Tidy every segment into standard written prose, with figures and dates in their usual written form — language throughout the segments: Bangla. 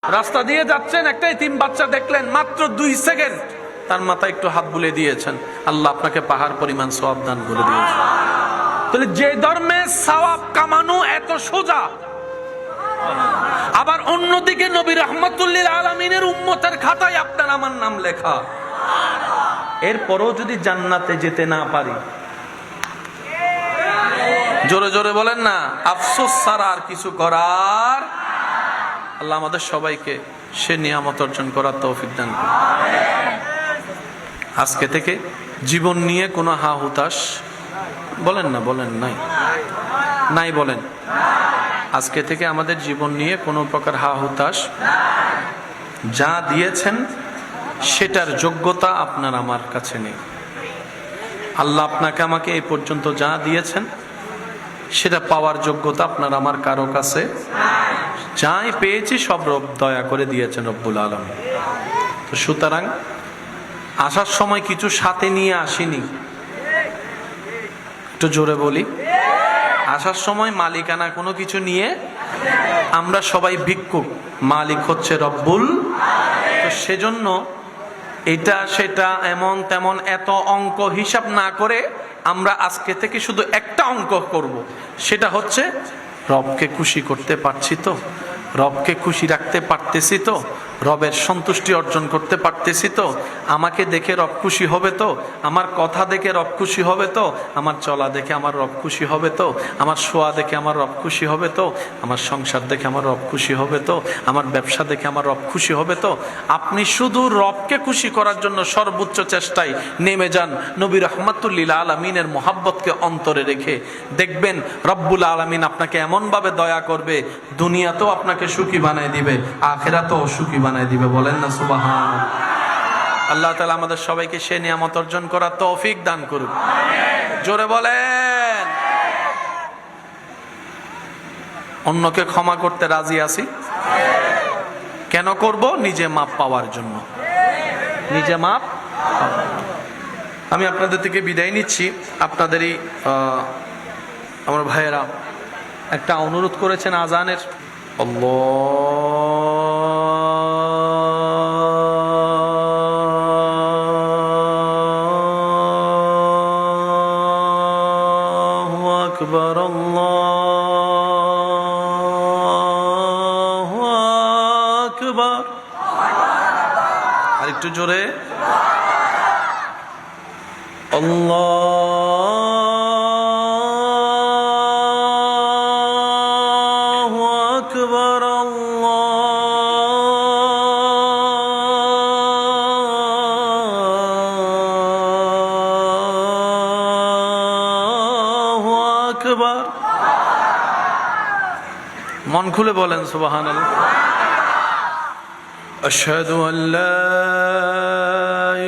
রাস্তা দিয়ে যাচ্ছেন, একটা এতিম বাচ্চা দেখলেন, মাত্র 2 সেকেন্ড তার মাথায় একটু হাত বুলিয়ে দিয়েছেন, আল্লাহ আপনাকে পাহাড় পরিমাণ সওয়াব দান করে দিয়েছেন। তাহলে যে ধর্মে সওয়াব কামানো এত সোজা, আবার অন্যদিকে নবী রাহমাতুল লিল আলামিনের উম্মতের খাতায় আপনার আমার নাম লেখা, এরপরও যদি জান্নাতে যেতে না পারি, জোরে জোরে বলেন না, আফসোস ছাড়া আর কিছু করার। আল্লাহ আমাদের সবাইকে সে নিয়ামত অর্জন করার তৌফিক দান করুন। আজকে থেকে জীবন নিয়ে কোনো হা হুতাশ বলেন না, বলেন নাই নাই বলেন, আজকে থেকে আমাদের জীবন নিয়ে কোনো প্রকার হা হুতাশ। যা দিয়েছেন সেটার যোগ্যতা আপনার আমার কাছে নেই। আল্লাহ আপনাকে আমাকে এই পর্যন্ত যা দিয়েছেন সেটা পাওয়ার যোগ্যতা আপনার আমার কারো কাছে। যাই পেয়েছি সব রব দয়া করে দিয়েছেন রব্বুল আলামিন। তো সুতরাং আসার সময় কিছু সাথে নিয়ে আসিনি, একটু জোরে বলি, আসার সময় মালিকানা কোনো কিছু নিয়ে, আমরা সবাই ভিক্ষুক, মালিক হচ্ছে রব্বুল। তো সেজন্য এটা সেটা এমন তেমন এত অঙ্ক হিসাব না করে আমরা আজকে থেকে শুধু একটা অঙ্ক করব, সেটা হচ্ছে রবকে খুশি করতে পারছি তো, রবকে খুশি রাখতে পারতেছি তো, রবের সন্তুষ্টি অর্জন করতে পারতেছি তো, আমাকে দেখে রব খুশি হবে তো, আমার কথা দেখে রব খুশি হবে তো, আমার চলা দেখে আমার রব খুশি হবে তো, আমার শোয়া দেখে আমার রব খুশি হবে তো, আমার সংসার দেখে আমার রব খুশি হবে তো, আমার ব্যবসা দেখে আমার রব খুশি হবে তো। আপনি শুধু রবকে খুশি করার জন্য সর্বোচ্চ চেষ্টায় নেমে যান, নবী রাহমাতুল লিল আলামিনের মোহাব্বতকে অন্তরে রেখে, দেখবেন রব্বুল আলামিন আপনাকে এমনভাবে দয়া করবে, দুনিয়াতেও আপনাকে সুখী বানায় দিবে, আখিরাতেও সুখী বানায় দিবে। বলেন না সুবহানাল্লাহ। আল্লাহ তাআলা আমাদের সবাইকে সে নিয়ামত অর্জন করার তৌফিক দান করুক। জোরে বলেন। অন্যকে ক্ষমা করতে রাজি আছি। কেন করব? নিজে মাপ পাওয়ার জন্য, নিজে মাপ। আমি আপনাদের থেকে বিদায় নিচ্ছি। আপনাদেরই আমার ভাইয়েরা একটা অনুরোধ করেছেন আজানের। আল্লাহু আকবার, আল্লাহু আকবার। আর একটু জোরে, আল্লাহু আকবার, আল্লাহু আকবার। মন খুলে বলেন সুবহানাল্লাহ। আশহাদু আল্লা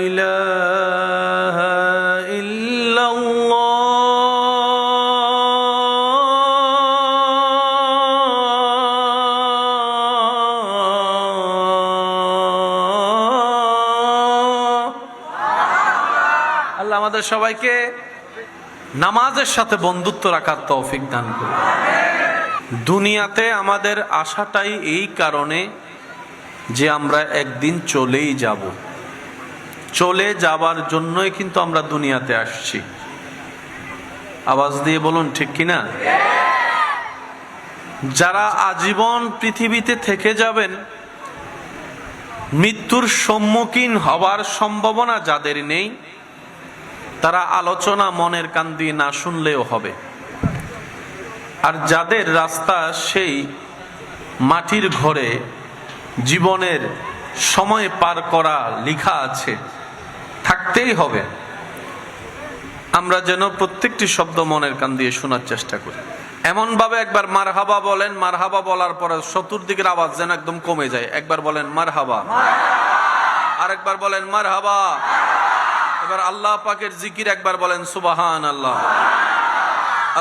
ইলাহা আল্লাহ আমাদের সবাইকে নামাজের সাথে বন্ধুত্ব রাখার তৌফিক দান করুন। দুনিয়াতে আমাদের আশাটাই এই কারণে যে আমরা একদিন চলেই যাব, চলে যাবার জন্যই কিন্তু আমরা দুনিয়াতে আসছি। আওয়াজ দিয়ে বলুন ঠিক কিনা? যারা আজীবন পৃথিবীতে থেকে যাবেন, মৃত্যুর সম্মুখীন হওয়ার সম্ভাবনা যাদের নেই, তারা আলোচনা মনের কান দিয়ে না শুনলেও হবে। আর যাদের রাস্তা সেই মাটির ঘরে জীবনের সময় পার করা লেখা আছে, থাকতেই হবে, আমরা যেন প্রত্যেকটি শব্দ মনের কান দিয়ে শোনার চেষ্টা করি। এমন ভাবে একবার মারহাবা বলেন, মারহাবা বলার পরে চতুর্দিকের আওয়াজ যেন একদম কমে যায়। একবার বলেন মারহাবা, আরেকবার বলেন মারহাবা। এবার আল্লাহ পাকের জিকির একবার বলেন সুবহানাল্লাহ,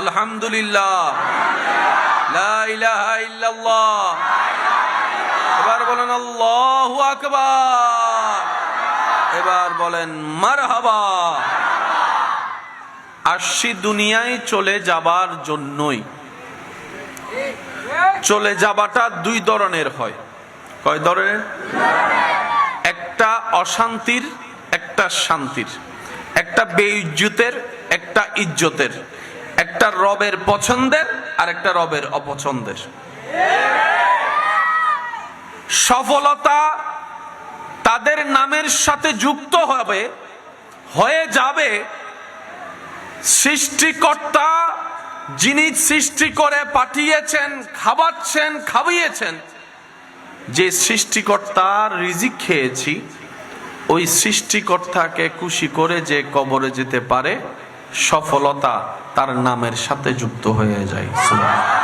আলহামদুলিল্লাহ, লা ইলাহা ইল্লাল্লাহ। এবার বলেন আল্লাহু আকবার। এবার বলেন মারহাবা। আসছি দুনিয়ায় চলে যাবার জন্যই। চলে যাবাটা দুই ধরনের হয়। কয় ধরনের? একটা অশান্তির, একটা শান্তির, একটা বেইজ্জতের, একটা ইজ্জতের, একটা রবের পছন্দের আর একটা রবের অপছন্দের। সফলতা তাদের নামের সাথে যুক্ত হবে, হয়ে যাবে সৃষ্টিকর্তা যিনি সৃষ্টি করে পাঠিয়েছেন, খাওয়াচ্ছেন, খাওয়িয়েছেন, যে সৃষ্টিকর্তার রিজিক খেয়েছি, ওই সৃষ্টিকর্তাকে খুশি করে যে কবরে যেতে পারে, সফলতা তার নামের সাথে যুক্ত হয়ে যায়। সুবহানাল্লাহ।